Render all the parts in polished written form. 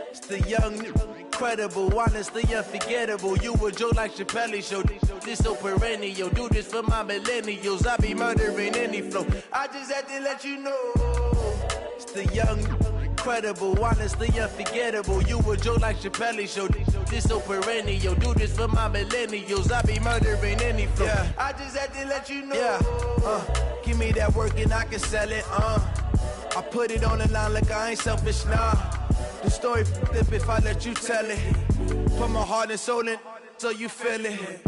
It's the young, incredible, honestly unforgettable. You a joke like Chappelle Show. This so perennial. Do this for my millennials. I be murdering any flow. I just had to let you know. It's the young, incredible, honestly unforgettable. You a joke like Chappelle Show. This so perennial. Do this for my millennials. I be murdering any flow. Yeah. I just had to let you know. Yeah. Give me that work and I can sell it. I put it on the line like I ain't selfish, nah. The story flip if I let you tell it. Put my heart and soul in so you feel it.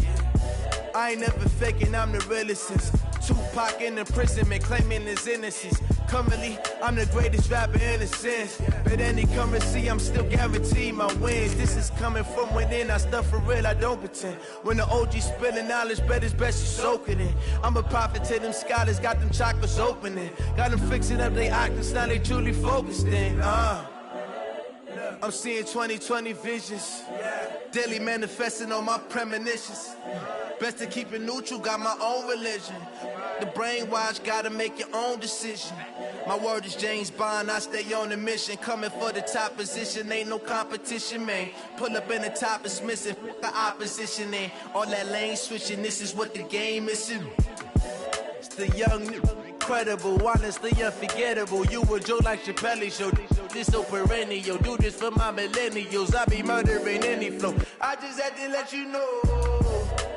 I ain't never faking, I'm the realest since Tupac in imprisonment, claiming his innocence. Currently, I'm the greatest rapper in a sense. But any currency, I'm still guaranteed my wins. This is coming from within, I stuff for real, I don't pretend. When the OG spilling knowledge, bet it's best you soak it in. I'm a prophet to them scholars, got them chakras opening. Got them fixing up they octaves, now they truly focused in. I'm seeing 2020 visions. Daily manifesting on my premonitions. Best to keep it neutral, got my own religion. The brainwash, gotta make your own decision. My word is James Bond, I stay on a mission. Coming for the top position, ain't no competition, man. Pull up in the top, it's missing, the opposition ain't. All that lane switching, this is what the game is. It's the young, incredible, honestly unforgettable. You a joke like Chappelle Show. This so perennial. Do this for my millennials. I be murdering any flow. I just had to let you know.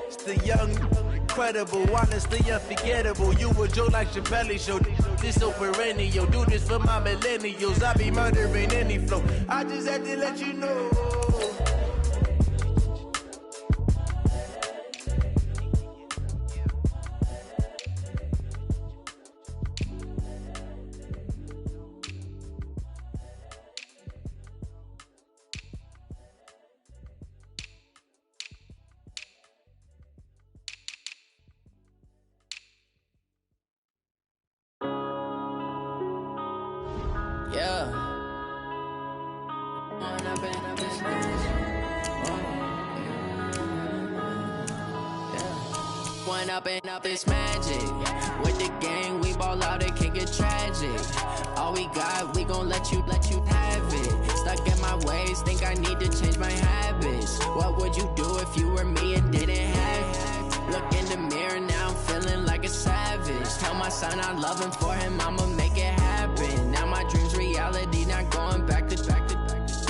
It's the young, incredible, honestly unforgettable. You a joke like Chappelle Show. This so perennial. Do this for my millennials. I be murdering any flow. I just had to let you know. Up this magic. With the gang, we ball out, it can get tragic. All we got, we gon' let you have it. Stuck in my ways, think I need to change my habits. What would you do if you were me and didn't have it? Look in the mirror, now I'm feeling like a savage. Tell my son I love him, for him I'ma make it happen. Now my dream's reality, not going back to back.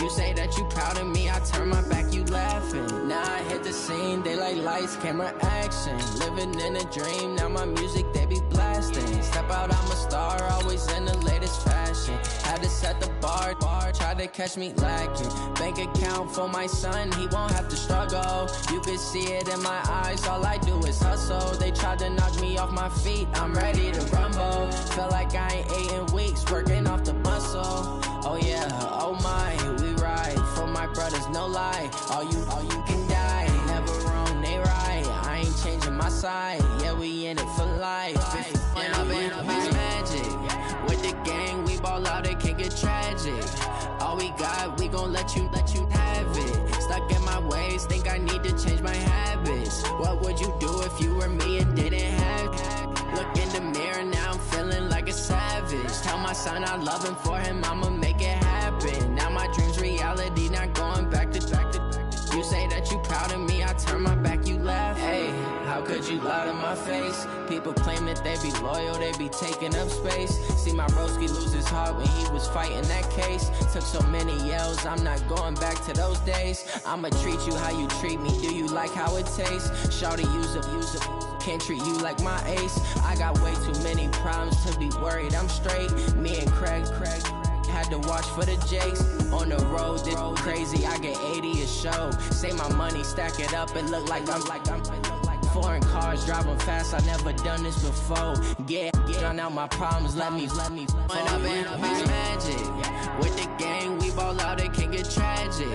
You say that you proud of me, I turn my back, you laughing. Now I hit the scene, they like lights, camera, action. Living in a dream, now my music, they be blasting. Step out, I'm a star, always in the latest fashion. Had to set the bar, try to catch me lacking. Bank account for my son, he won't have to struggle. You can see it in my eyes, all I do is hustle. They tried to knock me off my feet, I'm ready to rumble. Felt like I ain't ate in weeks, working off the muscle. Oh yeah, oh my, we ride for my brothers, no lie. All you can die, never wrong, they right. I ain't changing my side, yeah, we in it for life. When up in it's magic. With the gang, we ball out, it can get tragic. All we got, we gon' let you have it. Stuck in my ways, think I need to change my habits. What would you do if you were me and didn't have it? Look in the mirror, now I'm feeling like a savage. Tell my son I love him, for him I'ma make it happen. Now my dream's reality, not going back to back. You say that you proud of me, I turn my back, you laugh. Hey, how could you lie to my face? People claim that they be loyal, they be taking up space. See my broski lose his heart when he was fighting that case. Took so many yells, I'm not going back to those days. I'ma treat you how you treat me, do you like how it tastes? Shawty, use up, can't treat you like my ace. I got way too many problems to be worried, I'm straight. Me and Craig had to watch for the Jakes. On the road, this crazy, I get 80 a show. Say my money, stack it up, it look like I'm foreign cars, driving fast, I never done this before. Drown out my problems, let me When up in it's magic. With the gang, we ball out, it can get tragic.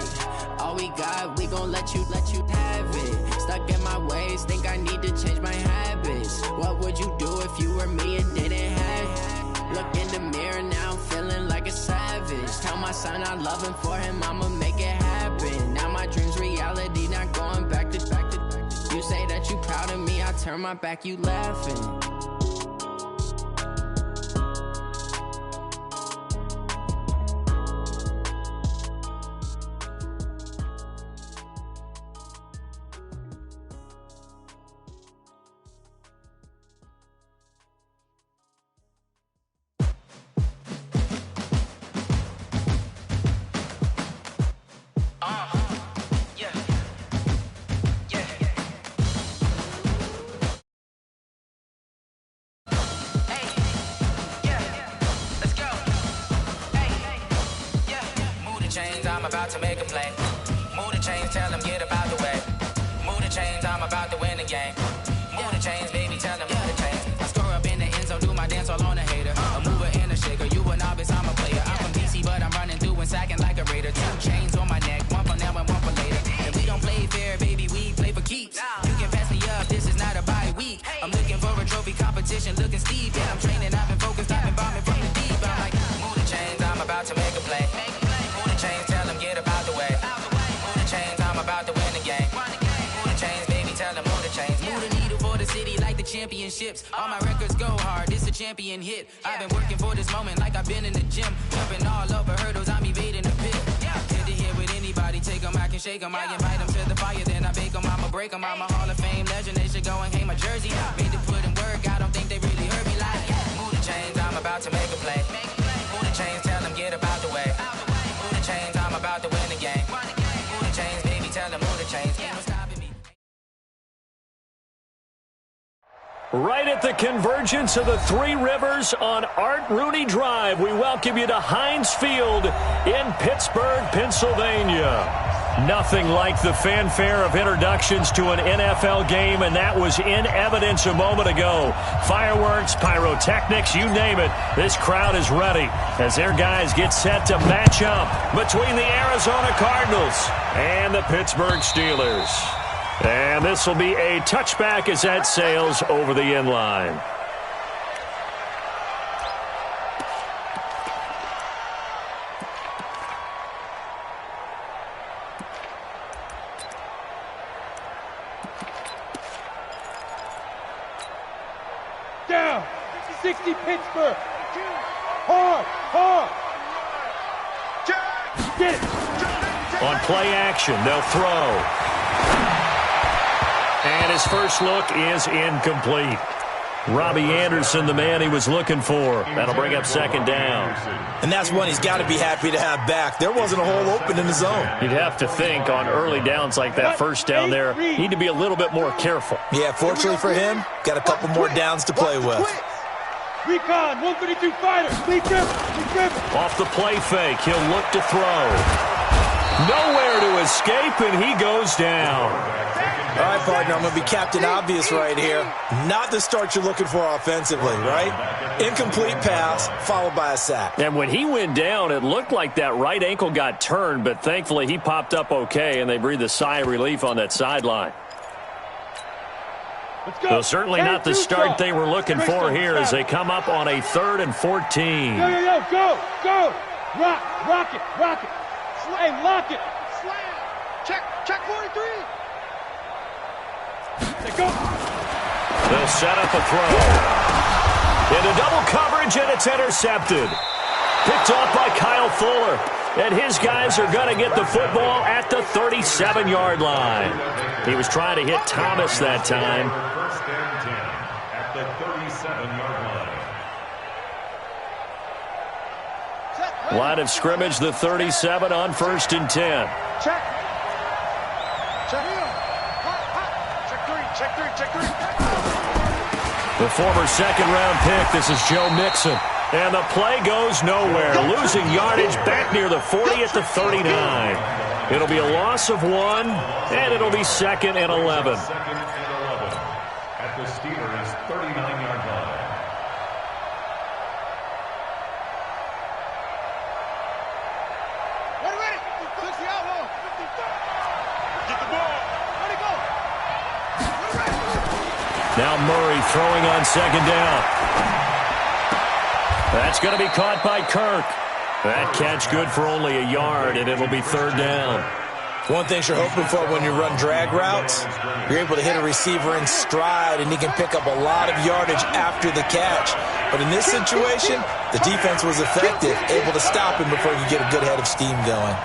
All we got, we gon' let you have it. Stuck in my ways, think I need to change my habits. What would you do if you were me and didn't have it? Look in the mirror, now I'm feeling like a savage. Tell my son I love him, for him I'ma make it happen. Now my dream's reality, not going back to back. You say that you proud of me, I turn my back, you laughing. about to make a play. Move the chains, tell them get about the way. Move the chains, I'm about to win the game. Move the chains, baby, tell them move the chains. I score up in the end zone, do my dance all on a hater. A mover and a shaker, you a novice, I'm a player. I'm from DC, but I'm running through and sacking like a raider. 2 chains on my neck, one for now and one for later. And we don't play fair, baby, we play for keeps. You can pass me up, this is not a bye week. I'm looking for a trophy competition, looking steep. Yeah, I'm training, I've been focused, I've been bombing from the deep. I'm like, move the chains, I'm about to make a play. Move the chains, tell them get about the way. Move the chains, I'm about to win the game. Move the chains, baby, tell them move the chains. Move the needle for the city like the championships. All my records go hard, this a champion hit. I've been working for this moment like I've been in the gym. Jumping all over hurdles, I'm evading the pit. Hit to hit with anybody, take them, I can shake them. I invite them to the fire, then I bake them, I'ma break them. I'm a Hall of Fame legend, they should go and hang my jersey. Made to put in work, I don't think they really heard me like. Move the chains, I'm about to make a play. Move the chains, tell them get about the way. Move the chains, I'm about to win the game. Move the chains, baby, tell them move the chains. Ain't no stopping me. Right at the convergence of the Three Rivers on Art Rooney Drive, we welcome you to Heinz Field in Pittsburgh, Pennsylvania. Nothing like the fanfare of introductions to an NFL game, and that was in evidence a moment ago. Fireworks, pyrotechnics, you name it. This crowd is ready as their guys get set to match up between the Arizona Cardinals and the Pittsburgh Steelers. And this will be a touchback as that sails over the end line. Down, 60 Pittsburgh. Hard, hard. Get it. On play action, they'll throw. And his first look is incomplete. Robbie Anderson, the man he was looking for. That'll bring up second down. And that's one he's got to be happy to have back. There wasn't a hole open in the zone. You'd have to think on early downs like that first down there, need to be a little bit more careful. Yeah, fortunately for him, got a couple more downs to play with. Recon, 132 fighter. Lead dribble. Off the play fake, he'll look to throw. Nowhere to escape, and he goes down. All right, partner, I'm going to be Captain Obvious right here. Not the start you're looking for offensively, right? Incomplete pass, followed by a sack. And when he went down, it looked like that right ankle got turned, but thankfully he popped up okay, and they breathed a sigh of relief on that sideline. So certainly not the start they were looking for here as they come up on a 3rd and 14. Yo, go. Rock it. Hey, lock it. Slam. Check 43. Go. They'll set up a throw. Into double coverage, and it's intercepted. Picked off by Kyle Fuller. And his guys are going to get the football at the 37-yard line. He was trying to hit Thomas that time. First and 10 at the 37-yard line. Line of scrimmage, the 37 on 1st and 10. Check three. The former second-round pick, this is Joe Mixon. And the play goes nowhere, losing yardage back near the 40 at the 39. It'll be a loss of 1, and it'll be 2nd and 11. At the Steelers' 39-yard line. Ready. Get the ball. Ready, go. Now Murray throwing on 2nd down. That's going to be caught by Kirk. That catch good for only a yard, and it'll be 3rd down. One thing you're hoping for when you run drag routes, you're able to hit a receiver in stride, and he can pick up a lot of yardage after the catch. But in this situation, the defense was effective, able to stop him before you get a good head of steam going.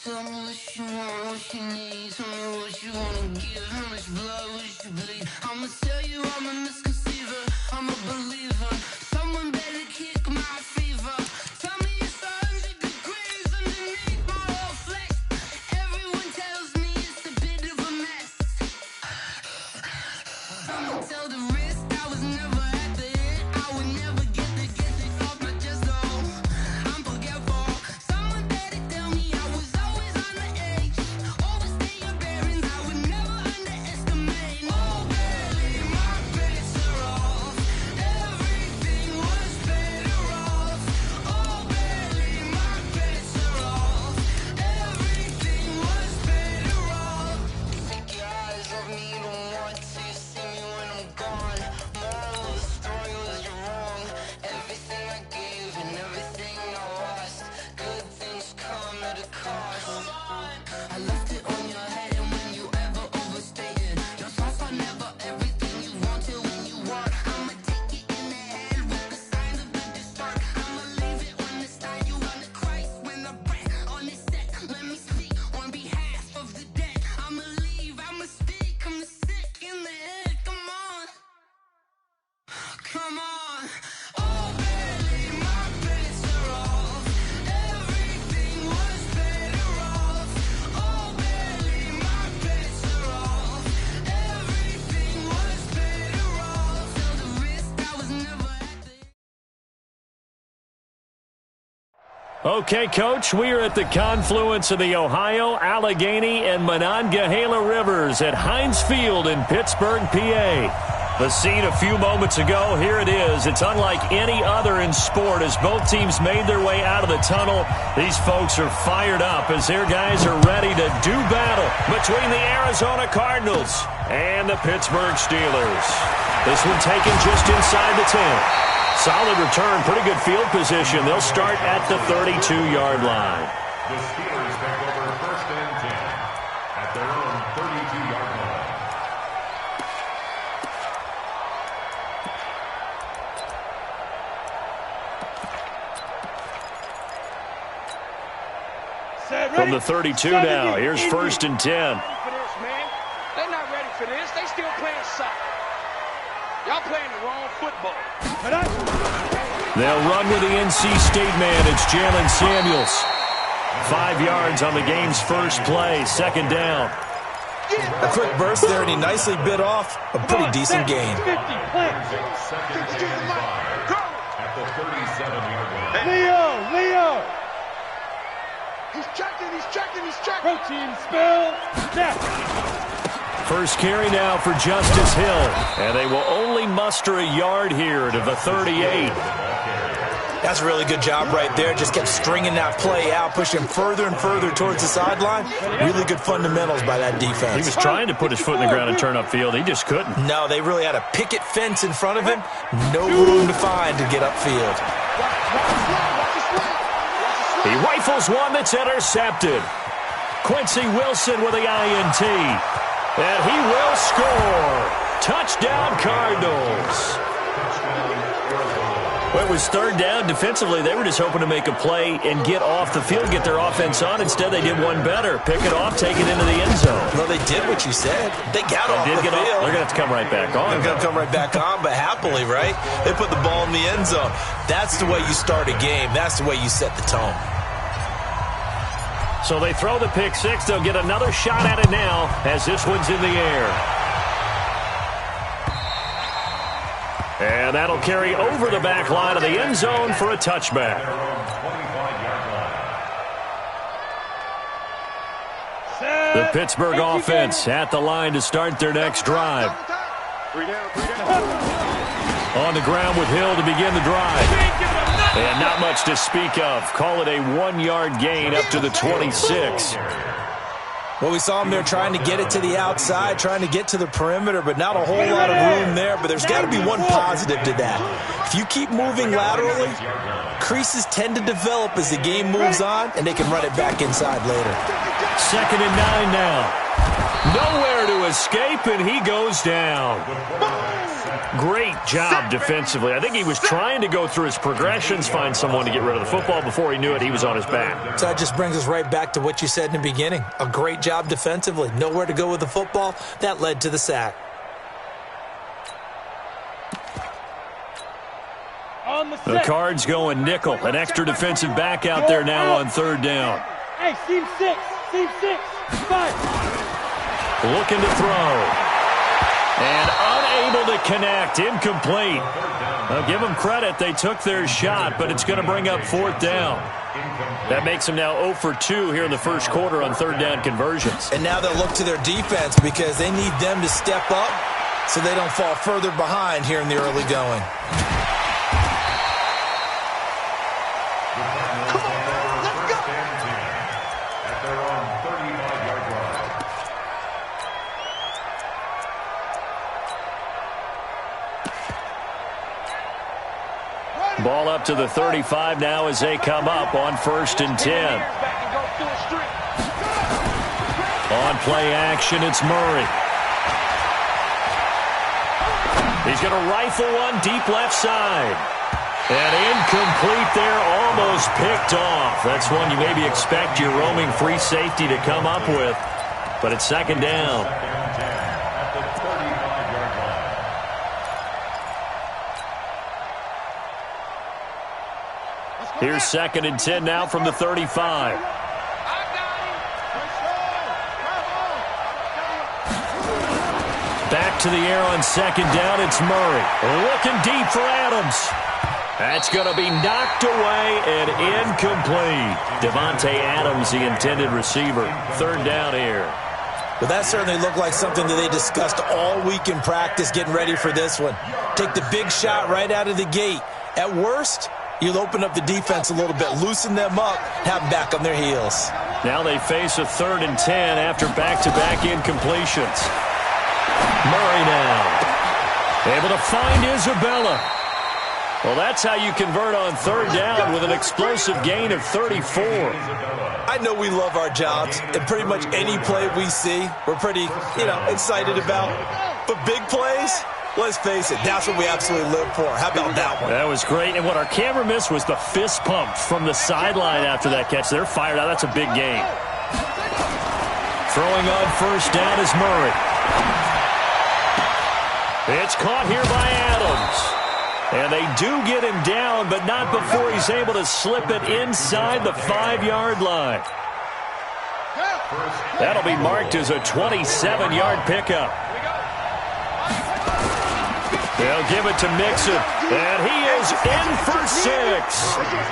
Tell me what you want, what you need. Tell me what you wanna give. How much blood would you bleed? I'ma tell you I'm a misconceiver. I'm a believer. Someone better kick my fever. Tell me it's 100 degrees underneath my whole flesh. Everyone Okay, Coach, we are at the confluence of the Ohio, Allegheny, and Monongahela Rivers at Heinz Field in Pittsburgh, PA. The scene a few moments ago, here it is. It's unlike any other in sport as both teams made their way out of the tunnel. These folks are fired up as their guys are ready to do battle between the Arizona Cardinals and the Pittsburgh Steelers. This one taken just inside the 10. Solid return, pretty good field position. They'll start at the 32-yard line. The Steelers take over first and 10 at their own 32-yard line. From the 32 now, here's first and 10. They're not ready for this. They still playing soccer. Y'all playing the wrong football. They'll run with the NC State man. It's Jalen Samuels. 5 yards on the game's first play. Second down. A quick burst there, and he nicely bit off a pretty decent gain. Second and 5 at the 37-yard line. Leo! He's checking. Protein spill. Check. First carry now for Justice Hill. And they will only muster a yard here to the 38. That's a really good job right there. Just kept stringing that play out, pushing further and further towards the sideline. Really good fundamentals by that defense. He was trying to put his foot in the ground and turn upfield. He just couldn't. No, they really had a picket fence in front of him. No room to find to get upfield. He rifles one that's intercepted. Quincy Wilson with the INT. And he will score. Touchdown, Cardinals. Well, it was third down. Defensively, they were just hoping to make a play and get off the field, get their offense on. Instead, they did one better. Pick it off, take it into the end zone. Well, they did what you said. They got off the field. They're going to have to come right back on. They're going to come right back on, but happily, right? They put the ball in the end zone. That's the way you start a game. That's the way you set the tone. So they throw the pick six. They'll get another shot at it now as this one's in the air. And that'll carry over the back line of the end zone for a touchback. The Pittsburgh offense at the line to start their next drive. On the ground with Hill to begin the drive. And not much to speak of. Call it a 1-yard gain up to the 26. Well, we saw them there trying to get it to the outside, trying to get to the perimeter, but not a whole lot of room there. But there's got to be one positive to that. If you keep moving laterally, creases tend to develop as the game moves on, and they can run it back inside later. 2nd and 9 now. Nowhere to escape, and he goes down. Great job defensively. I think he was trying to go through his progressions, find someone to get rid of the football. Before he knew it, he was on his back. So that just brings us right back to what you said in the beginning. A great job defensively. Nowhere to go with the football. That led to the sack. The Cards going nickel. An extra defensive back out there now on third down. Hey, seam 6, 5. Looking to throw. And unable to connect. Incomplete. I'll give them credit. They took their shot, but it's going to bring up fourth down. That makes them now 0 for 2 here in the first quarter on third down conversions. And now they'll look to their defense because they need them to step up so they don't fall further behind here in the early going. Ball up to the 35 now as they come up on 1st and 10. On play action, it's Murray. He's going to rifle one deep left side. And incomplete there, almost picked off. That's one you maybe expect your roaming free safety to come up with. But it's 2nd down. Here's 2nd and 10 now from the 35. Back to the air on 2nd down. It's Murray. Looking deep for Adams. That's going to be knocked away and incomplete. Devontae Adams, the intended receiver. Third down here. Well, that certainly looked like something that they discussed all week in practice, getting ready for this one. Take the big shot right out of the gate. At worst, you'll open up the defense a little bit, loosen them up, have them back on their heels. Now they face a 3rd and 10 after back-to-back incompletions. Murray now. Able to find Isabella. Well, that's how you convert on 3rd down with an explosive gain of 34. I know we love our jobs, and pretty much any play we see, we're pretty, excited about. But big plays, let's face it, that's what we absolutely live for. How about that one? That was great, and what our camera missed was the fist pump from the sideline after that catch. They're fired out. That's a big gain. Throwing on 1st down is Murray. It's caught here by Adams. And they do get him down, but not before he's able to slip it inside the 5-yard line. That'll be marked as a 27-yard pickup. They'll give it to Mixon, and he is in for 6.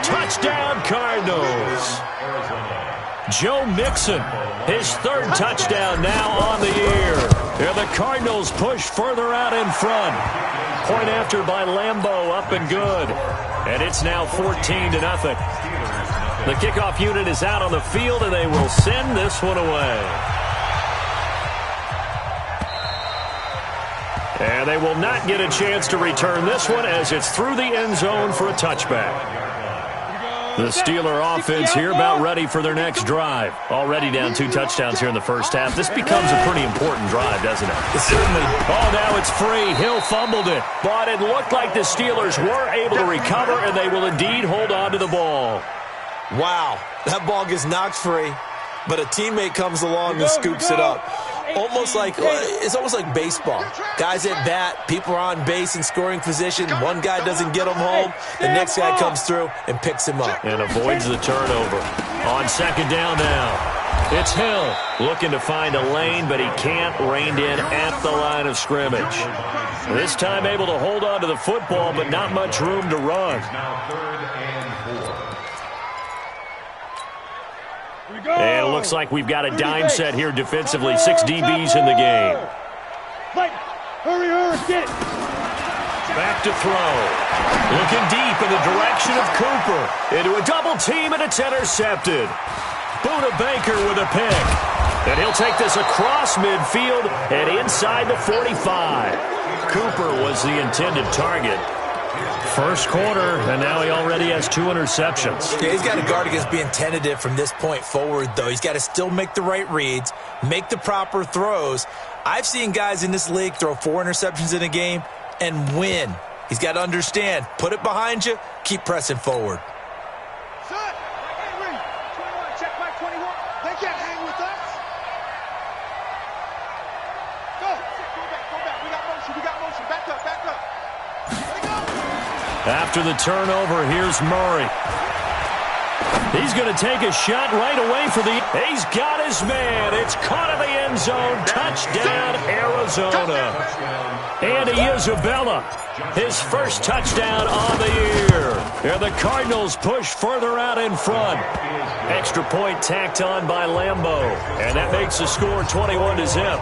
Touchdown, Cardinals. Joe Mixon, his 3rd touchdown now on the year. And the Cardinals push further out in front. Point after by Lambeau, up and good. And it's now 14-0. The kickoff unit is out on the field, and they will send this one away. And they will not get a chance to return this one as it's through the end zone for a touchback. The Steeler offense here about ready for their next drive. Already down 2 touchdowns here in the first half. This becomes a pretty important drive, doesn't it? Certainly. Oh, now it's free. Hill fumbled it. But it looked like the Steelers were able to recover, and they will indeed hold on to the ball. Wow, that ball gets knocked free, but a teammate comes along and scoops it up. It's almost like baseball. Guys at bat, people are on base in scoring position. One guy doesn't get him home. The next guy comes through and picks him up. And avoids the turnover. On 2nd down now. It's Hill looking to find a lane, but he can't. Reined in at the line of scrimmage. This time able to hold on to the football, but not much room to run. And it looks like we've got a dime set here defensively. 6 DBs in the game. Hurry, get it. Back to throw. Looking deep in the direction of Cooper. Into a double team, and it's intercepted. Buda Baker with a pick. And he'll take this across midfield and inside the 45. Cooper was the intended target. First quarter, and now he already has 2 interceptions. Yeah, he's got to guard against being tentative from this point forward, though. He's got to still make the right reads, make the proper throws. I've seen guys in this league throw 4 interceptions in a game and win. He's got to understand, put it behind you, keep pressing forward. Son, hey, Reed, 21, check back 21. They can't hang with us. Go back. We got motion. Back up. After the turnover, here's Murray. He's going to take a shot right away for the... He's got his man. It's caught in the end zone. Touchdown, Arizona. Andy Isabella, his first touchdown on the year. And the Cardinals push further out in front. Extra point tacked on by Lambeau. And that makes the score 21-0.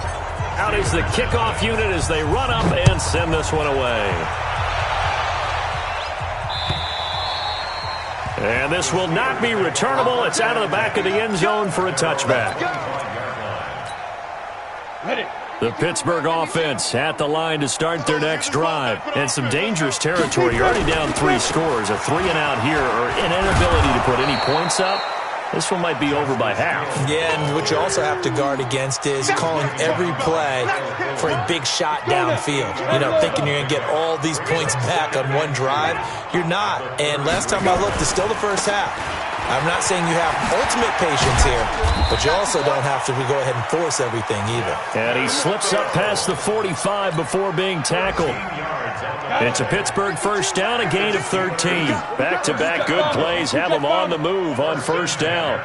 Out is the kickoff unit as they run up and send this one away. And this will not be returnable. It's out of the back of the end zone for a touchback. The Pittsburgh offense at the line to start their next drive. And some dangerous territory. You're already down 3 scores. A 3-and-out here or an inability to put any points up. This one might be over by half. Yeah, and what you also have to guard against is calling every play for a big shot downfield. Thinking you're going to get all these points back on one drive. You're not. And last time I looked, it's still the first half. I'm not saying you have ultimate patience here, but you also don't have to go ahead and force everything either. And he slips up past the 45 before being tackled. It's a Pittsburgh first down, a gain of 13. Back-to-back good plays have them on the move on first down.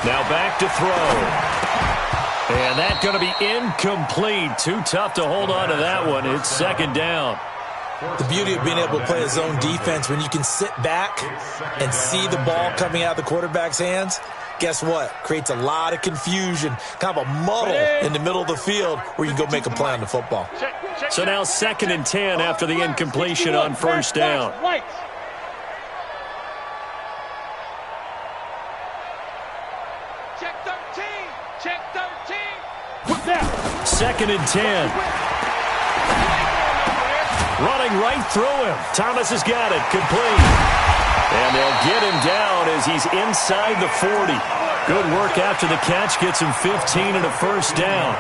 Now back to throw. And that's going to be incomplete. Too tough to hold on to that one. It's second down. The beauty of being able to play a zone defense when you can sit back and see the ball coming out of the quarterback's hands, guess what? Creates a lot of confusion, kind of a muddle in the middle of the field where you can go make a play on the football. So now 2nd and 10 after the incompletion on first down. Check 13. Check 13. 2nd and 10. Running right through him. Thomas has got it. Complete. And they'll get him down as he's inside the 40. Good work after the catch. Gets him 15 and a first down.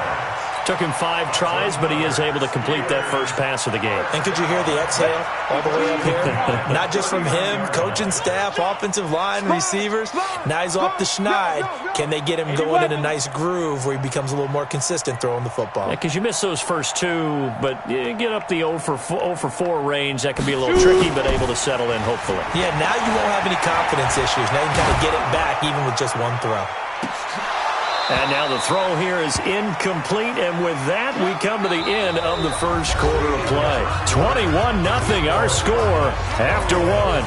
Took him 5 tries, but he is able to complete that first pass of the game. And could you hear the exhale all the way up here? Not just from him, coaching staff, offensive line, receivers. Now he's off the schneid. Can they get him going in a nice groove where he becomes a little more consistent throwing the football? Yeah, because you miss those first 2, but you get up the 0 for 4 range. That can be a little tricky, but able to settle in, hopefully. Yeah, now you won't have any confidence issues. Now you can kind of get it back even with just one throw. And now the throw here is incomplete, and with that, we come to the end of the first quarter of play. 21-0, our score after 1.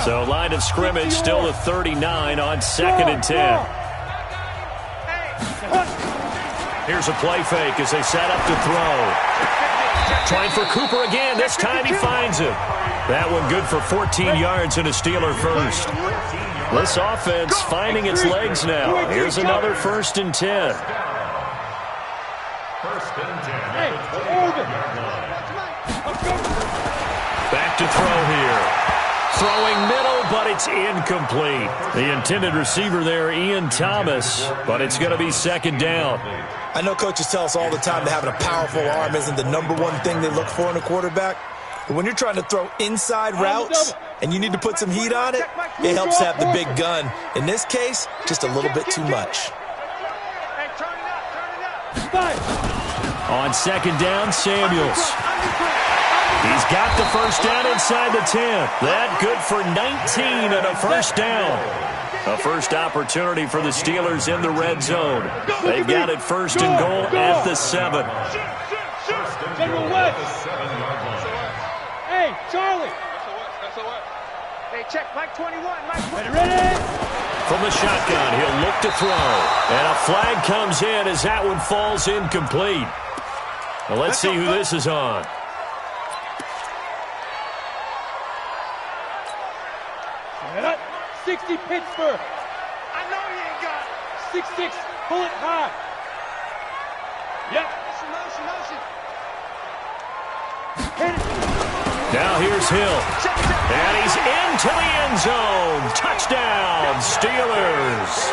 So line of scrimmage still the 39 on 2nd and 10. Here's a play fake as they set up to throw. Trying for Cooper again. This time he finds him. That one good for 14 yards and a Steeler first. This offense finding its legs now. Here's another 1st and 10. 1st and 10. Back to throw here. Throwing middle, but it's incomplete. The intended receiver there, Ian Thomas, but it's going to be 2nd down. I know coaches tell us all the time that having a powerful arm isn't the #1 thing they look for in a quarterback. But when you're trying to throw inside routes and you need to put some heat on it, it helps to have the big gun. In this case, just a little bit too much. On 2nd down, Samuels. He's got the first down inside the 10. That good for 19 and a first down. A first opportunity for the Steelers in the red zone. They've got it 1st and goal at the 7. Hey, Charlie. Hey, check Mike 21. Mike 21. Ready? From the shotgun, he'll look to throw. And a flag comes in as that one falls incomplete. Well, let's see who this is on. 60 Pittsburgh. I know you ain't got it. 6'6", pull it high. Yep. Motion. Hit it. Now here's Hill. And he's into the end zone. Touchdown, Steelers.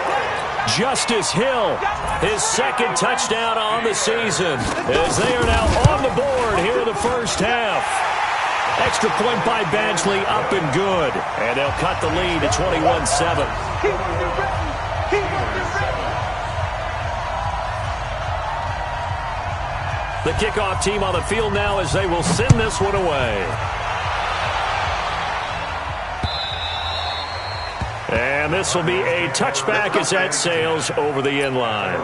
Justice Hill, his 2nd touchdown on the season, as they are now on the board here in the first half. Extra point by Badgley, up and good. And they'll cut the lead to 21-7. The kickoff team on the field now as they will send this one away. And this will be a touchback as that sails over the end line.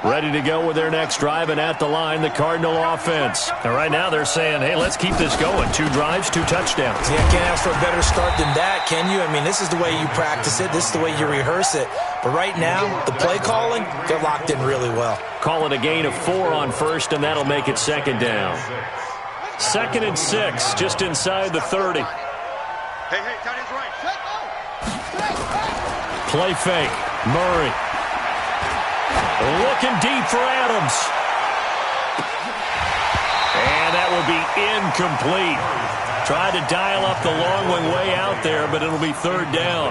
Ready to go with their next drive, and at the line, the Cardinal offense. And right now they're saying, hey, let's keep this going. 2 drives, 2 touchdowns. Yeah, can't ask for a better start than that, can you? I mean, this is the way you practice it. This is the way you rehearse it. But right now, the play calling, they're locked in really well. Call it a gain of 4 on first, and that'll make it 2nd down. 2nd and 6, just inside the 30. Hey, tight end's right. Play fake. Murray. Looking deep for Adams. And that will be incomplete. Tried to dial up the long one way out there, but it'll be 3rd down.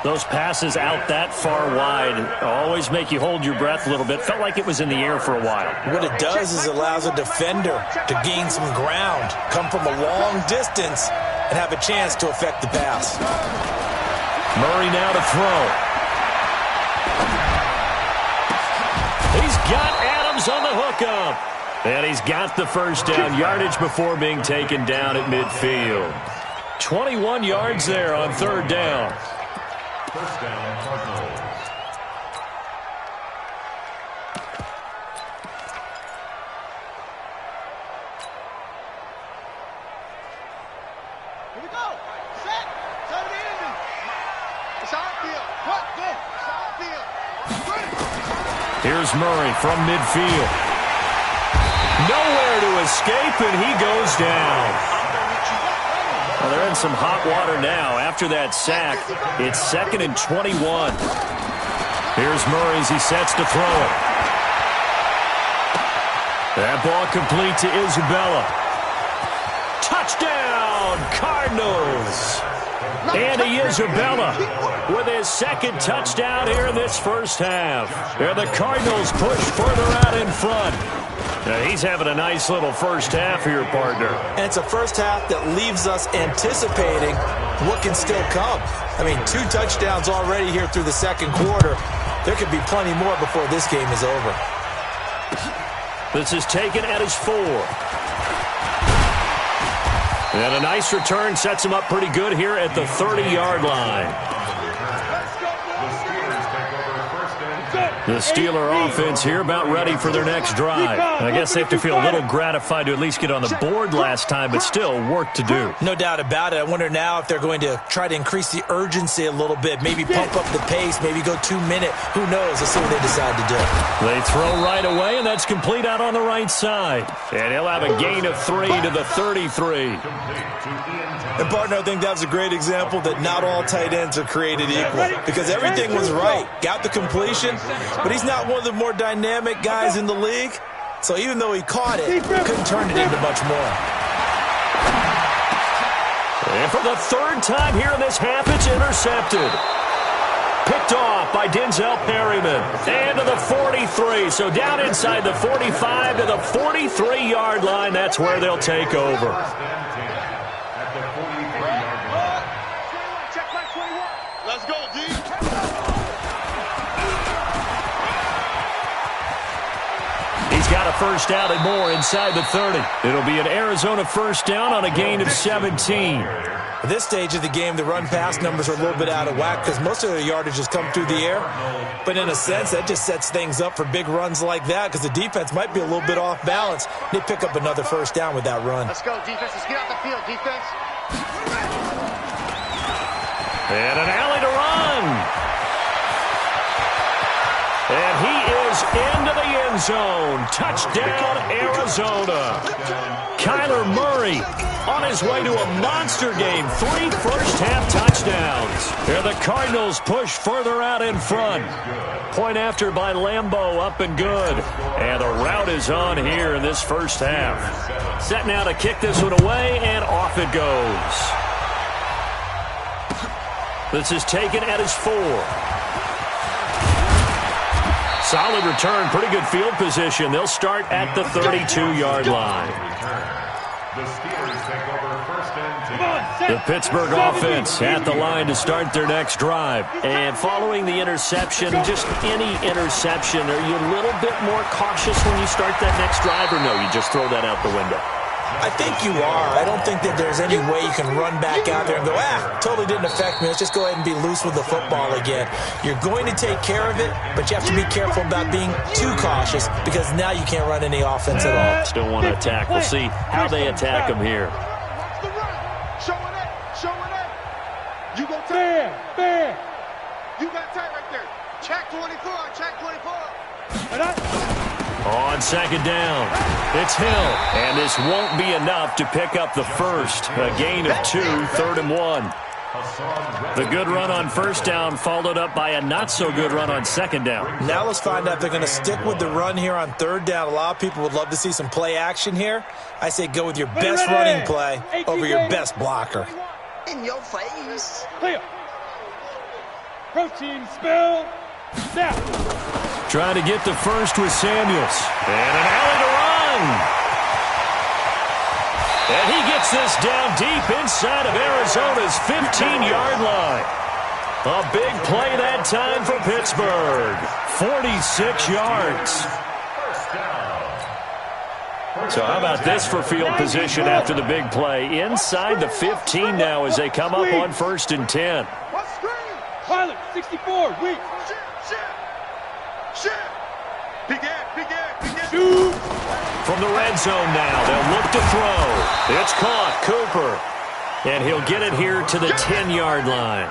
Those passes out that far wide always make you hold your breath a little bit. Felt like it was in the air for a while. What it does is it allows a defender to gain some ground, come from a long distance, and have a chance to affect the pass. Murray now to throw. He's got Adams on the hookup. And he's got the first down, yardage before being taken down at midfield. 21 yards there on third down. First down, Cardinals. Here we go. Set. Turn the engine. It's outfield. What? Go. It's outfield. Here's Murray from midfield. Nowhere to escape, and he goes down. Well, they're in some hot water now. After that sack, it's 2nd and 21. Here's Murray as he sets to throw it. That ball complete to Isabella. Touchdown, Cardinals. Andy Isabella with his second touchdown here in this first half. And the Cardinals push further out in front. Now he's having a nice little first half here, partner. And it's a first half that leaves us anticipating what can still come. I mean, 2 touchdowns already here through the second quarter. There could be plenty more before this game is over. This is taken at his 4. And a nice return sets him up pretty good here at the 30-yard line. The Steeler offense here about ready for their next drive. I guess they have to feel a little gratified to at least get on the board last time, but still work to do. No doubt about it. I wonder now if they're going to try to increase the urgency a little bit, maybe pump up the pace, maybe go 2-minute. Who knows? Let's see what they decide to do. They throw right away, and that's complete out on the right side. And he'll have a gain of 3 to the 33. And, partner, I think that was a great example that not all tight ends are created equal because everything was right. Got the completion, but he's not one of the more dynamic guys in the league. So even though he caught it, couldn't turn it into much more. And for the third time here in this half, it's intercepted. Picked off by Denzel Perryman. And to the 43. So down inside the 45 to the 43-yard line. That's where they'll take over. Let's go, D. He's got a first down and more inside the 30. It'll be an Arizona first down on a gain of 17. At this stage of the game, the run-pass numbers are a little bit out of whack because most of the yardage has come through the air. But in a sense, that just sets things up for big runs like that because the defense might be a little bit off balance. They pick up another first down with that run. Let's go, defense. Let's get out the field, defense. And an alley to run. And he is into the end zone. Touchdown, Arizona. Kyler Murray on his way to a monster game. 3 first-half touchdowns. And the Cardinals push further out in front. Point after by Lambeau, up and good. And the route is on here in this first half. Set now to kick this one away, and off it goes. This is taken at his 4. Solid return, pretty good field position. They'll start at the 32-yard line. The Steelers take over first and 10. The Pittsburgh offense at the line to start their next drive. And following the interception, just any interception, are you a little bit more cautious when you start that next drive, or no, you just throw that out the window? I think you are. I don't think that there's any way you can run back out there and go, totally didn't affect me. Let's just go ahead and be loose with the football again. You're going to take care of it, but you have to be careful about being too cautious because now you can't run any offense at all. Still want to attack. We'll see how they attack him here. Watch the run. Showing it. Showing it. You go tight. Fair. You got tight right there. Check 24. Check 24. On second down, it's Hill, and this won't be enough to pick up the first. A gain of 2, 3rd and 1. The good run on first down followed up by a not-so-good run on second down. Now let's find out if they're going to stick with the run here on third down. A lot of people would love to see some play action here. I say go with your best running play over your best blocker. In your face. Protein spill. Snap. Trying to get the first with Samuels. And an alley to run. And he gets this down deep inside of Arizona's 15-yard line. A big play that time for Pittsburgh. 46 yards. So how about this for field position after the big play? Inside the 15 now as they come up on 1st and 10. Pilot, 64, weak. Shoot. From the red zone now, they'll look to throw. It's caught, Cooper. And he'll get it here to the 10-yard line.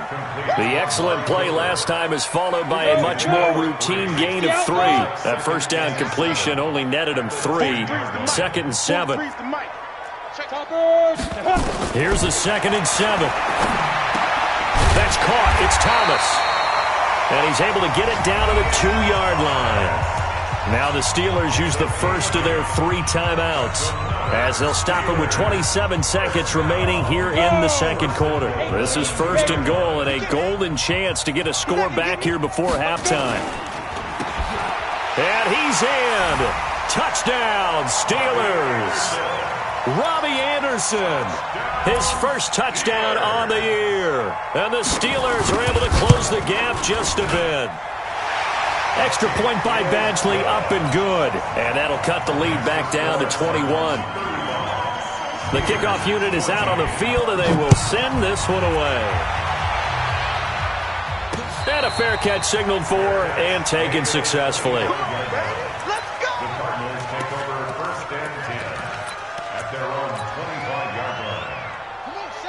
The excellent play last time is followed by a much more routine gain of 3. That first down completion only netted him 3. 2nd and 7. Here's a 2nd and 7. That's caught. It's Thomas. And he's able to get it down to the 2-yard line. Now the Steelers use the first of their 3 timeouts as they'll stop it with 27 seconds remaining here in the second quarter. This is 1st and goal and a golden chance to get a score back here before halftime. And he's in. Touchdown, Steelers. Robbie Anderson, his first touchdown on the year. And the Steelers are able to close the gap just a bit. Extra point by Badgley, up and good. And that'll cut the lead back down to 21. The kickoff unit is out on the field, and they will send this one away. And a fair catch signaled for and taken successfully.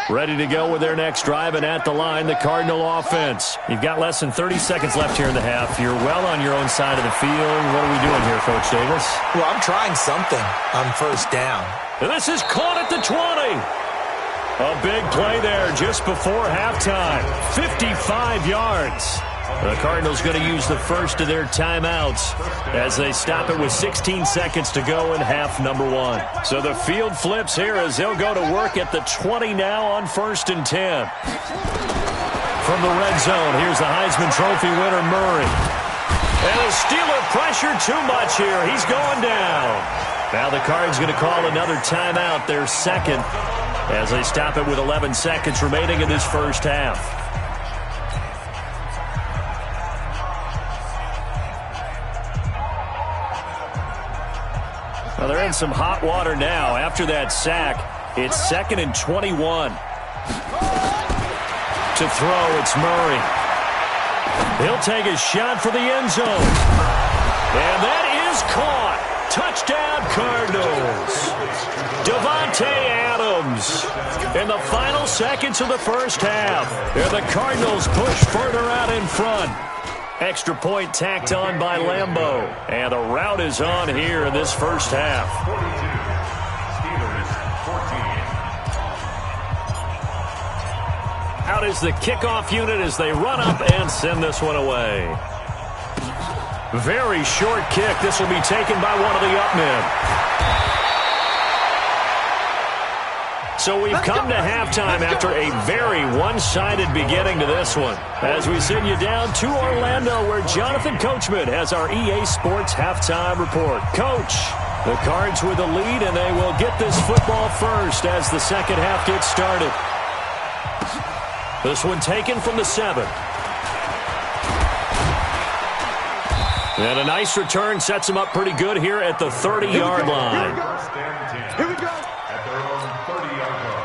Ready to go with their next drive, and at the line, the Cardinal offense. You've got less than 30 seconds left here in the half. You're well on your own side of the field. What are we doing here, Coach Davis? Well, I'm trying something on 1st down. And this is caught at the 20. A big play there just before halftime. 55 yards. The Cardinals going to use the first of their timeouts as they stop it with 16 seconds to go in half number 1. So the field flips here as they'll go to work at the 20 now on 1st and 10. From the red zone, here's the Heisman Trophy winner, Murray. And the Steeler pressure too much here. He's going down. Now the Cards going to call another timeout, their second, as they stop it with 11 seconds remaining in this first half. Well, they're in some hot water now. After that sack, it's 2nd and 21. To throw, it's Murray. He'll take a shot for the end zone. And that is caught. Touchdown, Cardinals. Davante Adams in the final seconds of the first half. And the Cardinals push further out in front. Extra point tacked on by Lambeau. And the route is on here in this first half. 42. Steelers 14. Out is the kickoff unit as they run up and send this one away. Very short kick. This will be taken by one of the up men. So we've come to halftime after a very one-sided beginning to this one. As we send you down to Orlando, where Jonathan Coachman has our EA Sports halftime report. Coach, the Cards with the lead, and they will get this football first as the second half gets started. This one taken from the 7. And a nice return sets them up pretty good here at the 30-yard line. Here we go. At their own 30-yard line.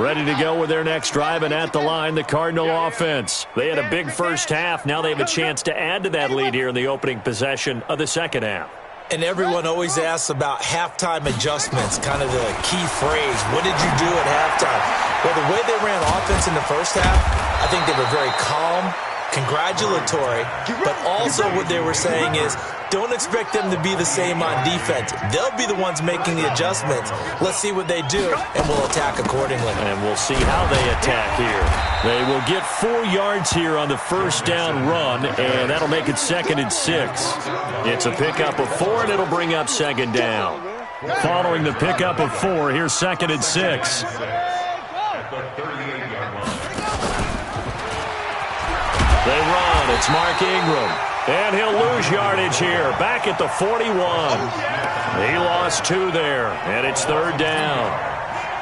Ready to go with their next drive, and at the line, the Cardinal offense. They had a big first half. Now they have a chance to add to that lead here in the opening possession of the second half. And everyone always asks about halftime adjustments, kind of the key phrase. What did you do at halftime? Well, the way they ran offense in the first half, I think they were very calm, congratulatory, but also what they were saying is, don't expect them to be the same on defense. They'll be the ones making the adjustments. Let's see what they do, and we'll attack accordingly. And we'll see how they attack here. They will get 4 yards here on the first down run, and that'll make it 2nd and 6. It's a pickup of 4, and it'll bring up 2nd down. Following the pickup of 4, here's 2nd and 6. At the 38-yard line. They run. It's Mark Ingram. And he'll lose yardage here. Back at the 41. He lost 2 there. And it's 3rd down.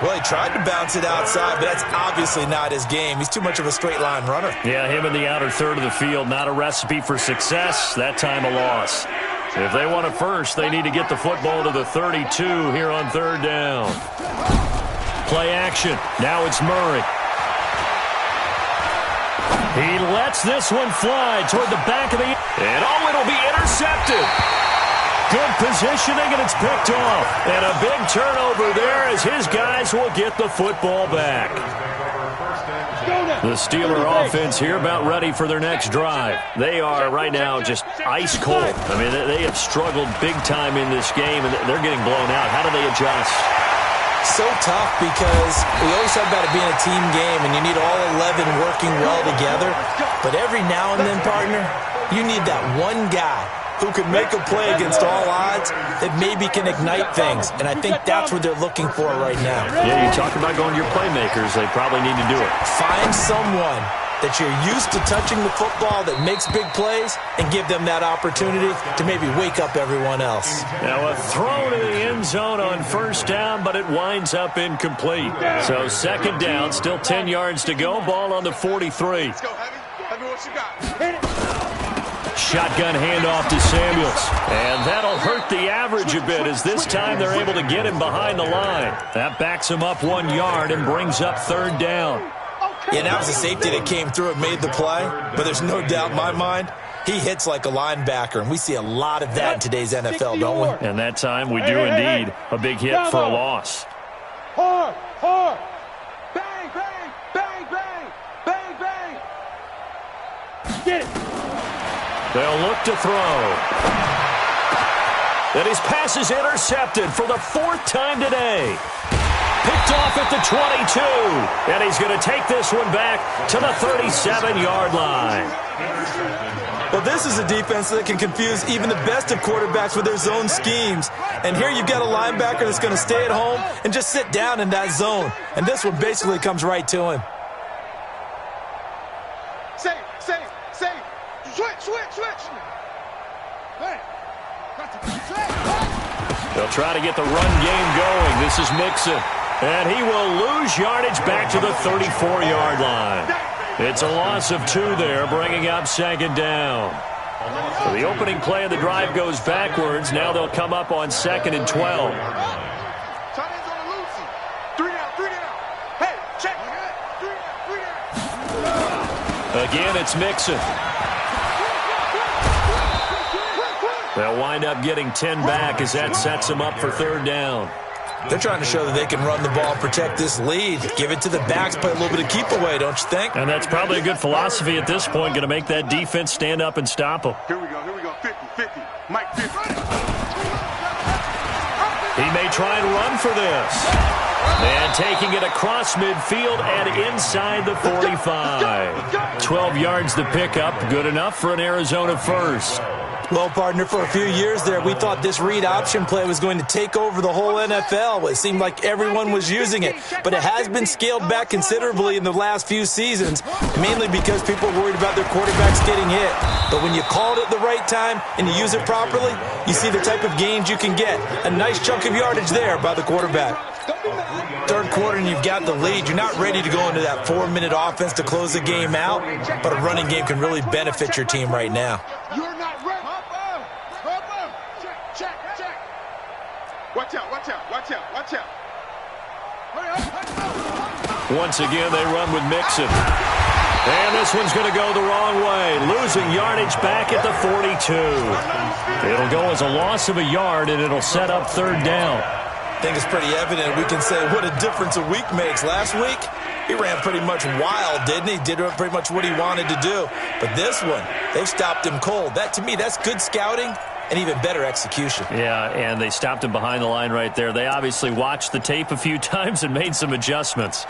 Well, he tried to bounce it outside, but that's obviously not his game. He's too much of a straight-line runner. Yeah, him in the outer third of the field. Not a recipe for success. That time a loss. If they want it first, they need to get the football to the 32 here on 3rd down. Play action. Now it's Murray. He lets this one fly toward the back of the... And, oh, it'll be intercepted. Good positioning, and it's picked off. And a big turnover there as his guys will get the football back. The Steeler offense here about ready for their next drive. They are right now just ice cold. I mean, they have struggled big time in this game, and they're getting blown out. How do they adjust? So tough because we always talk about it being a team game and you need all 11 working well together. But every now and then, partner, you need that one guy who can make a play against all odds that maybe can ignite things. And I think that's what they're looking for right now. Yeah, you talk about going to your playmakers. They probably need to do it. Find someone that you're used to touching the football that makes big plays and give them that opportunity to maybe wake up everyone else. Now a throw to the end zone on 1st down, but it winds up incomplete. So 2nd down, still 10 yards to go. Ball on the 43. Let's go, Heavy. Heavy, what you got? Shotgun handoff to Samuels. And that'll hurt the average a bit as this time they're able to get him behind the line. That backs him up 1 yard and brings up 3rd down. Yeah, that was a safety that came through and made the play, but there's no doubt in my mind he hits like a linebacker, and we see a lot of that in today's NFL, don't we? And that time we do indeed. A big hit for a loss. Hard, hard. Bang, bang, bang, bang, bang, bang. Get it. They'll look to throw. And his pass is intercepted for the 4th time today. Picked off at the 22. And he's going to take this one back to the 37-yard line. Well, this is a defense that can confuse even the best of quarterbacks with their zone schemes. And here you've got a linebacker that's going to stay at home and just sit down in that zone. And this one basically comes right to him. Say. Switch. Hey. They'll try to get the run game going. This is Mixon. And he will lose yardage back to the 34-yard line. It's a loss of 2 there, bringing up 2nd down. So the opening play of the drive goes backwards. Now they'll come up on 2nd and 12. Tight ends on the loose. 3 down. Hey, check. 3 down. Again, it's Mixon. They'll wind up getting 10 back as that sets them up for 3rd down. They're trying to show that they can run the ball and protect this lead. Give it to the backs, play a little bit of keep away, don't you think? And that's probably a good philosophy at this point, going to make that defense stand up and stop them. Here we go. 50. Mike 50. He may try and run for this. And taking it across midfield and inside the 45. 12 yards to pick up. Good enough for an Arizona first. Well, partner, for a few years there, we thought this read option play was going to take over the whole NFL. It seemed like everyone was using it, but it has been scaled back considerably in the last few seasons, mainly because people are worried about their quarterbacks getting hit. But when you call it at the right time and you use it properly, you see the type of gains you can get. A nice chunk of yardage there by the quarterback. 3rd quarter and you've got the lead. You're not ready to go into that 4-minute offense to close the game out, but a running game can really benefit your team right now. You're not ready. Check. Watch out. Once again, they run with Mixon. And this one's going to go the wrong way, losing yardage back at the 42. It'll go as a loss of a yard, and it'll set up 3rd down. I think it's pretty evident. We can say what a difference a week makes. Last week, he ran pretty much wild, didn't he? Did pretty much what he wanted to do. But this one, they've stopped him cold. That, to me, that's good scouting and even better execution. Yeah, and they stopped him behind the line right there. They obviously watched the tape a few times and made some adjustments.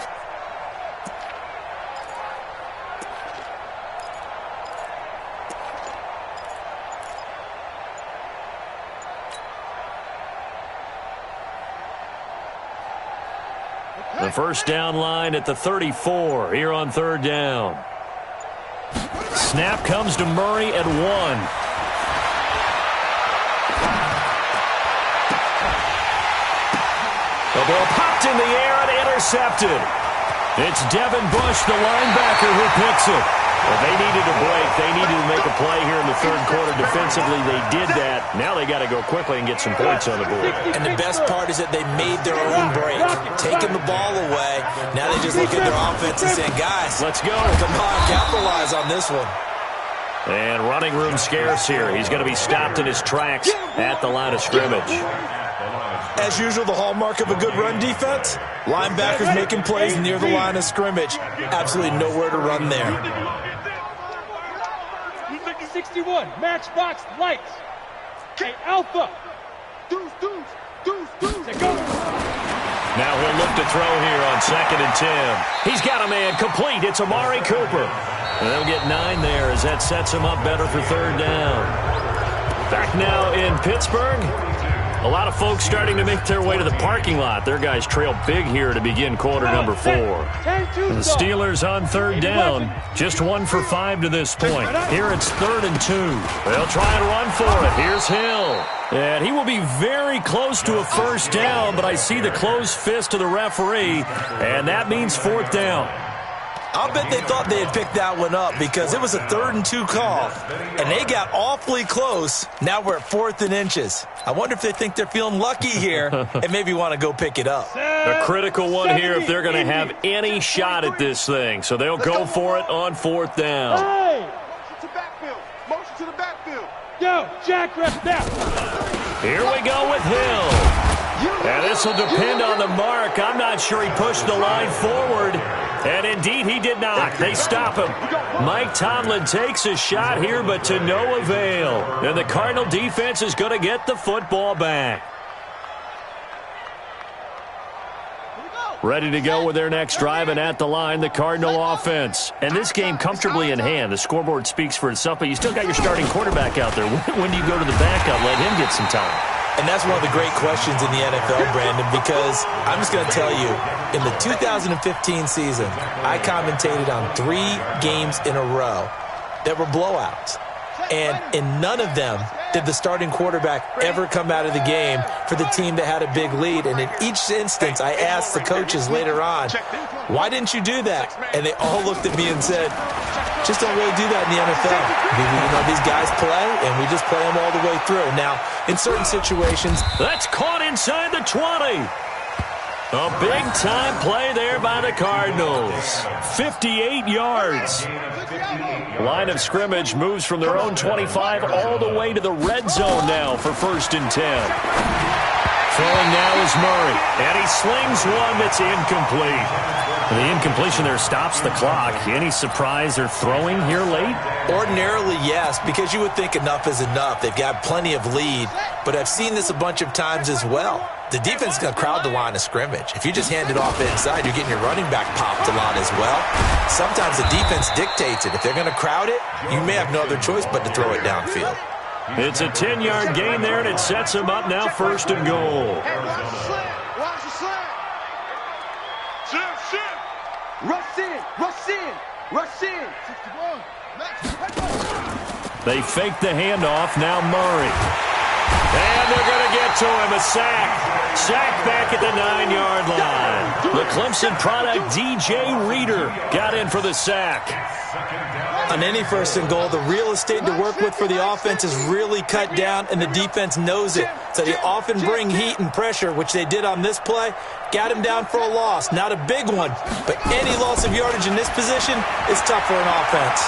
The 1st down line at the 34 here on 3rd down. snap comes to Murray at 1. The ball popped in the air and intercepted. It's Devin Bush, the linebacker, who picks it. Well, they needed a break. They needed to make a play here in the third quarter defensively. They did that. Now they got to go quickly and get some points on the board. And the best part is that they made their own break, taking the ball away. Now they just look at their offense and saying, guys, let's go. Come on, capitalize on this one. And running room scarce here. He's going to be stopped in his tracks at the line of scrimmage. As usual, the hallmark of a good run defense, linebackers making plays near the line of scrimmage. Absolutely nowhere to run there. 61, matchbox lights. Hey, Alpha. Deuce. Now he'll look to throw here on 2nd and 10. He's got a man complete. It's Amari Cooper. And they'll get 9 there as that sets him up better for 3rd down. Back now in Pittsburgh. A lot of folks starting to make their way to the parking lot. Their guys trail big here to begin quarter number 4. And the Steelers on 3rd down. Just 1 for 5 to this point. Here it's 3rd and 2. They'll try and run for it. Here's Hill. And he will be very close to a 1st down, but I see the closed fist of the referee, and that means 4th down. I'll bet they thought they had picked that one up because it was a 3rd and 2 call, and they got awfully close. Now we're at 4th and inches. I wonder if they think they're feeling lucky here and maybe want to go pick it up. A critical one here if they're going to have any shot at this thing. So they'll go for it on 4th down. Hey! Motion to the backfield. Yo, Jack, rep now. Here we go with Hill. And this will depend on the mark. I'm not sure he pushed the line forward. And indeed, he did not. They stop him. Mike Tomlin takes a shot here, but to no avail. And the Cardinal defense is going to get the football back. Ready to go with their next drive, and at the line, the Cardinal offense. And this game comfortably in hand. The scoreboard speaks for itself, but you still got your starting quarterback out there. When do you go to the backup, let him get some time? And that's one of the great questions in the NFL, Brandon, because I'm just going to tell you, in the 2015 season, I commentated on 3 games in a row that were blowouts. And in none of them did the starting quarterback ever come out of the game for the team that had a big lead. And in each instance, I asked the coaches later on, why didn't you do that? And they all looked at me and said, just don't really do that in the NFL. These guys play, and we just play them all the way through. Now, in certain situations, that's caught inside the 20. A big-time play there by the Cardinals. 58 yards. Line of scrimmage moves from their own 25 all the way to the red zone now for 1st and 10. Throwing now is Murray, and he slings one that's incomplete. The incompletion there stops the clock. Any surprise they're throwing here late? Ordinarily, yes, because you would think enough is enough. They've got plenty of lead, but I've seen this a bunch of times as well. The defense is going to crowd the line of scrimmage. If you just hand it off inside, you're getting your running back popped a lot as well. Sometimes the defense dictates it. If they're going to crowd it, you may have no other choice but to throw it downfield. It's a 10-yard gain there, and it sets them up now 1st and goal. Watch the slant. Shift. Rush in. 61. They fake the handoff. Now Murray. And they're going to get to him. A sack. Sack back at the 9-yard line. The Clemson product, DJ Reader, got in for the sack. On any 1st and goal, the real estate to work with for the offense is really cut down, and the defense knows it. So they often bring heat and pressure, which they did on this play. Got him down for a loss. Not a big one, but any loss of yardage in this position is tough for an offense.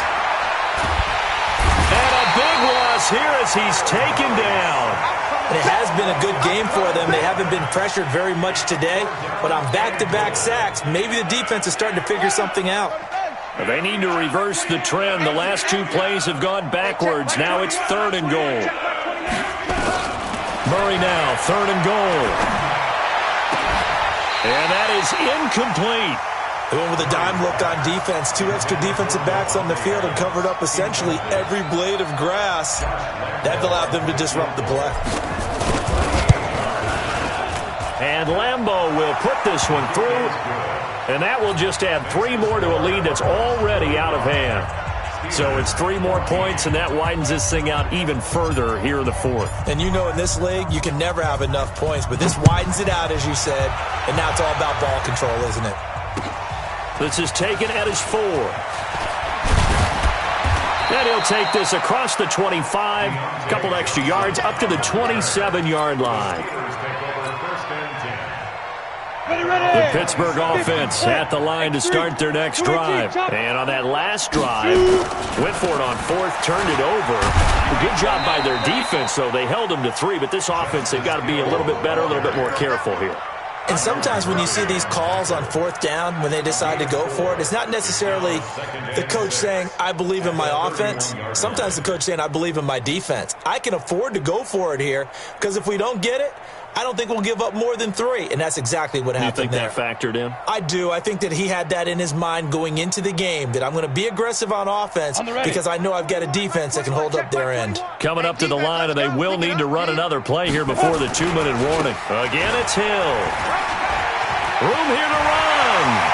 And a big loss here as he's taken down. And it has been a good game for them. They haven't been pressured very much today, but on back-to-back sacks, maybe the defense is starting to figure something out. They need to reverse the trend. The last 2 plays have gone backwards. Now it's 3rd and goal. Murray now, 3rd and goal. And that is incomplete. They went with a dime look on defense. 2 extra defensive backs on the field and covered up essentially every blade of grass. That allowed them to disrupt the play. And Lambeau will put this one through. And that will just add 3 more to a lead that's already out of hand. So it's 3 more points, and that widens this thing out even further here in the fourth. And you know in this league, you can never have enough points, but this widens it out, as you said, and now it's all about ball control, isn't it? This is taken at his 4. And he'll take this across the 25, a couple extra yards, up to the 27-yard line. The Pittsburgh offense at the line to start their next drive. And on that last drive, went for it on 4th, turned it over. Good job by their defense, though. They held them to 3, but this offense, they've got to be a little bit better, a little bit more careful here. And sometimes when you see these calls on 4th down, when they decide to go for it, it's not necessarily the coach saying, I believe in my offense. Sometimes the coach saying, I believe in my defense. I can afford to go for it here because if we don't get it, I don't think we'll give up more than 3, and that's exactly what happened there. You think that factored in? I do. I think that he had that in his mind going into the game, that I'm going to be aggressive on offense because I know I've got a defense that can hold up their end. Coming up to the line, and they will need to run another play here before the 2-minute warning. Again, it's Hill. Room here to run.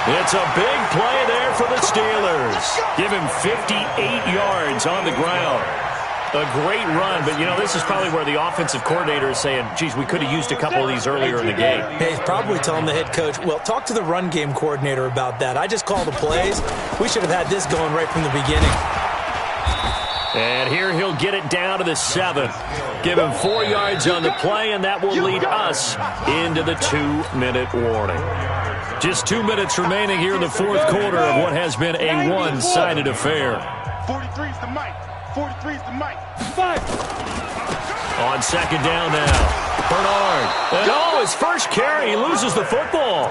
It's a big play there for the Steelers. Give him 58 yards on the ground. A great run, but, you know, this is probably where the offensive coordinator is saying, geez, we could have used a couple of these earlier in the game. Hey, he's probably telling the head coach, well, talk to the run game coordinator about that. I just call the plays. We should have had this going right from the beginning. And here he'll get it down to the 7. Give him 4 yards on the play, and that will lead us into the 2-minute warning. Just 2 minutes remaining here in the fourth quarter of what has been a one-sided affair. 43's the mic. 43's the mic. 5. On second down now. Bernard. And oh, his first carry. He loses the football.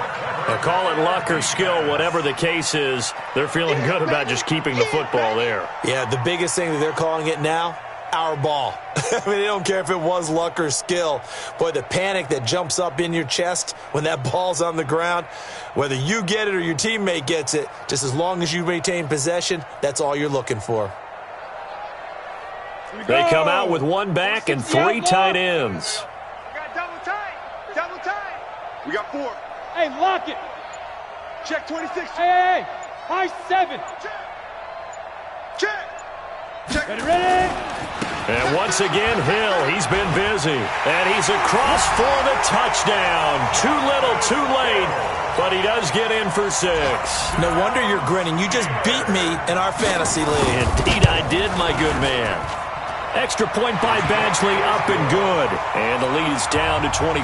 Now call it luck or skill, whatever the case is. They're feeling good about just keeping the football there. Yeah, the biggest thing that they're calling it now, our ball. I mean, they don't care if it was luck or skill. Boy, the panic that jumps up in your chest when that ball's on the ground, whether you get it or your teammate gets it, just as long as you retain possession, that's all you're looking for. They come out with 1 back and 3 tight ends. We got double tight. Double tight. We got 4. Hey, lock it. Check 26. Hey, high 7. Check. Check. Ready? And once again, Hill, he's been busy. And he's across for the touchdown. Too little, too late, but he does get in for 6. No wonder you're grinning. You just beat me in our fantasy league. Indeed I did, my good man. Extra point by Badgley, up and good. And the lead is down to 24.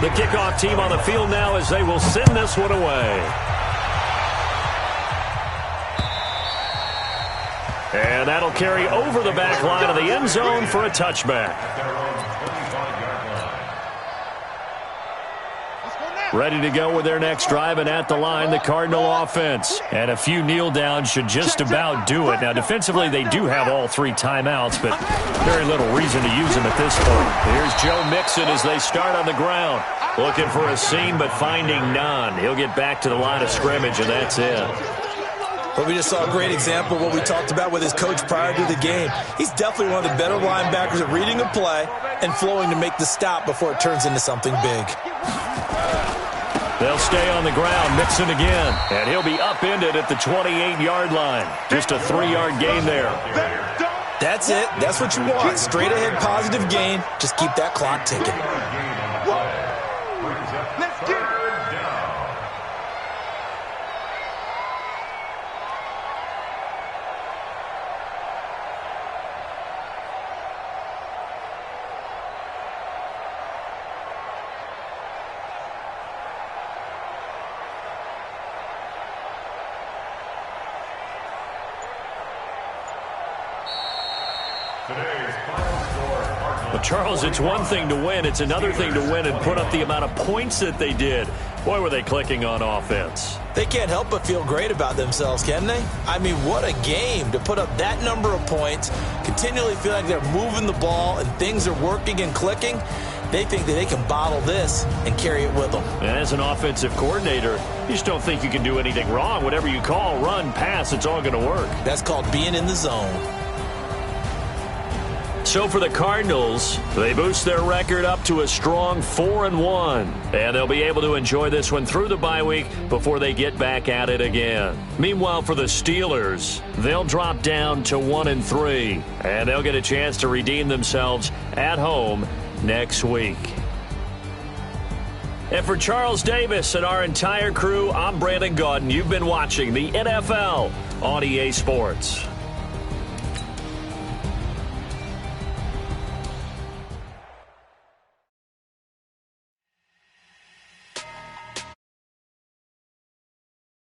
The kickoff team on the field now as they will send this one away. And that'll carry over the back line of the end zone for a touchback. Ready to go with their next drive, and at the line, the Cardinal offense. And a few kneel downs should just about do it. Now, defensively, they do have all 3 timeouts, but very little reason to use them at this point. Here's Joe Mixon as they start on the ground. Looking for a seam, but finding none. He'll get back to the line of scrimmage, and that's it. Well, we just saw a great example of what we talked about with his coach prior to the game. He's definitely one of the better linebackers at reading a play and flowing to make the stop before it turns into something big. They'll stay on the ground, Mixon again, and he'll be upended at the 28-yard line. Just a 3-yard gain there. That's it. That's what you want. Straight ahead positive gain. Just keep that clock ticking. Let's get it. Well, Charles, it's one thing to win. It's another thing to win and put up the amount of points that they did. Boy, were they clicking on offense. They can't help but feel great about themselves, can they? I mean, what a game to put up that number of points, continually feel like they're moving the ball and things are working and clicking. They think that they can bottle this and carry it with them. And as an offensive coordinator, you just don't think you can do anything wrong. Whatever you call, run, pass, it's all going to work. That's called being in the zone. So for the Cardinals, they boost their record up to a strong 4-1. And they'll be able to enjoy this one through the bye week before they get back at it again. Meanwhile, for the Steelers, they'll drop down to 1-3. And they'll get a chance to redeem themselves at home next week. And for Charles Davis and our entire crew, I'm Brandon Gaudin. You've been watching the NFL on EA Sports.